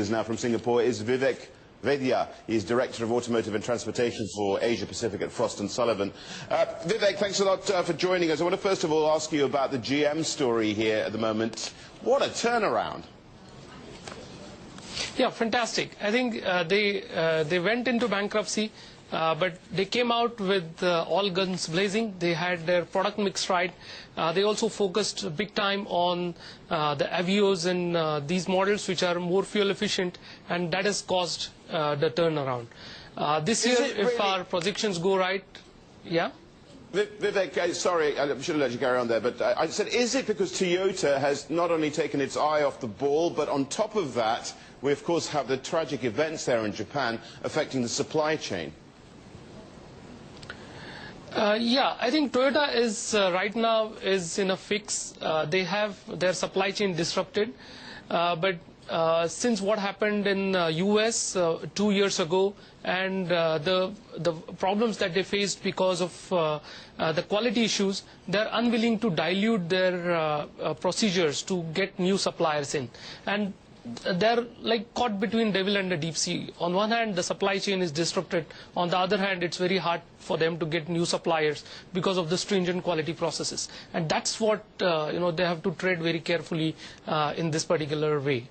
us now from Singapore is Vivek Vaidya. He's Director of Automotive and Transportation for Asia Pacific at Frost & Sullivan. Vivek, thanks a lot for joining us. I want to first of all ask you about the GM story here at the moment. What a turnaround. Yeah, fantastic. I think they went into bankruptcy, but they came out with all guns blazing. They had their product mix right. They also focused big time on the Avios and these models which are more fuel efficient, and that has caused the turnaround. This year, if our projections go right, yeah? Vivek, sorry, I should have let you carry on there, but I said, is it because Toyota has not only taken its eye off the ball, but on top of that, we of course have the tragic events there in Japan affecting the supply chain? Yeah, I think Toyota is right now is in a fix. They have their supply chain disrupted, but since what happened in US 2 years ago and the problems that they faced because of the quality issues, they're unwilling to dilute their procedures to get new suppliers in. And they're like caught between devil and the deep sea. On one hand, the supply chain is disrupted. On the other hand, it's very hard for them to get new suppliers because of the stringent quality processes. And that's what they have to tread very carefully in this particular way.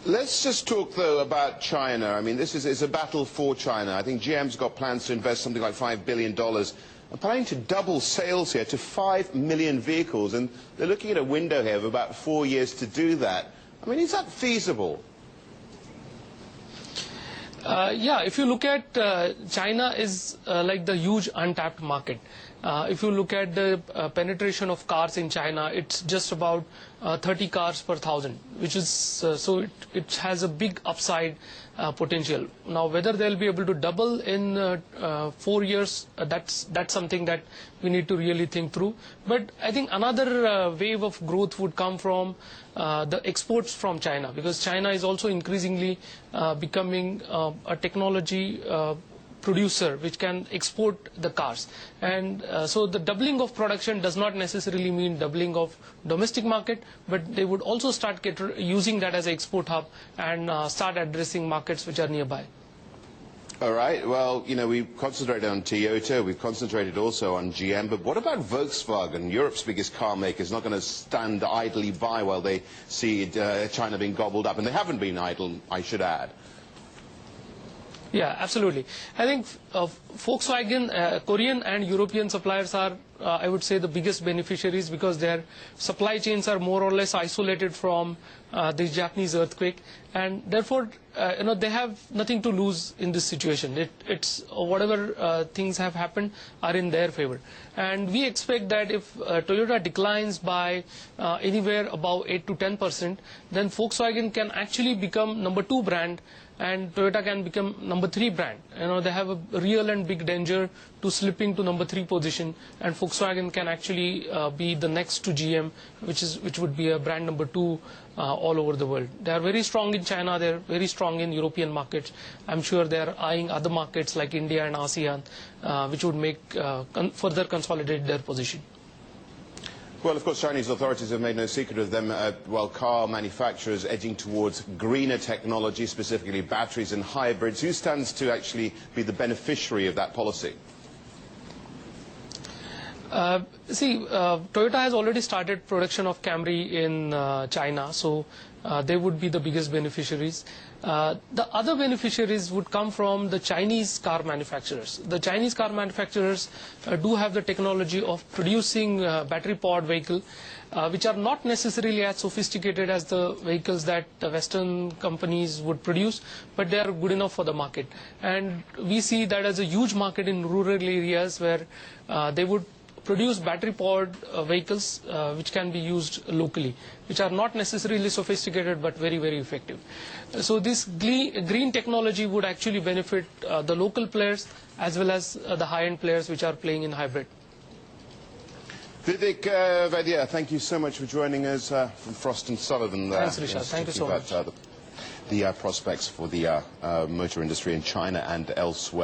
Let's just talk, though, about China. I mean, this is a battle for China. I think GM's got plans to invest something like $5 billion. I'm planning to double sales here to 5 million vehicles, and they're looking at a window here of about 4 years to do that. I mean, is that feasible? Yeah, if you look at China is like the huge untapped market. If you look at the penetration of cars in China, it's just about 30 cars per thousand, which is so it has a big upside potential. Now, whether they'll be able to double in 4 years, that's something that we need to really think through. But I think another wave of growth would come from the exports from China, because China is also increasingly becoming a technology producer which can export the cars, and so the doubling of production does not necessarily mean doubling of domestic market, but they would also start using that as an export hub and start addressing markets which are nearby. All right, well, we've concentrated on Toyota, we've concentrated also on GM, but what about Volkswagen? Europe's biggest car maker is not going to stand idly by while they see China being gobbled up, and they haven't been idle, I should add. Yeah, absolutely. I think Volkswagen, Korean and European suppliers are, I would say, the biggest beneficiaries, because their supply chains are more or less isolated from the Japanese earthquake, and therefore, they have nothing to lose in this situation. It's whatever things have happened are in their favor, and we expect that if Toyota declines by anywhere above 8 to 10%, then Volkswagen can actually become #2 brand, and Toyota can become #3 brand. They have a real and big danger to slipping to #3 position, and Volkswagen can actually be the next to GM, which would be a brand #2 all over the world. They are very strong in China. They are very strong in European markets. I'm sure they are eyeing other markets like India and ASEAN, which would make further consolidate their position. Well, of course, Chinese authorities have made no secret of them, while car manufacturers edging towards greener technology, specifically batteries and hybrids. Who stands to actually be the beneficiary of that policy? Toyota has already started production of Camry in China, so they would be the biggest beneficiaries. The other beneficiaries would come from the Chinese car manufacturers. The Chinese car manufacturers do have the technology of producing battery-powered vehicles, which are not necessarily as sophisticated as the vehicles that the Western companies would produce, but they are good enough for the market. And we see that as a huge market in rural areas where they would produce battery-powered vehicles which can be used locally, which are not necessarily sophisticated but very, very effective. So this green technology would actually benefit the local players as well as the high-end players which are playing in hybrid. Vivek Vaidya, thank you so much for joining us from Frost & Sullivan. Thanks, Rishad. Thank you so much. The prospects for the motor industry in China and elsewhere.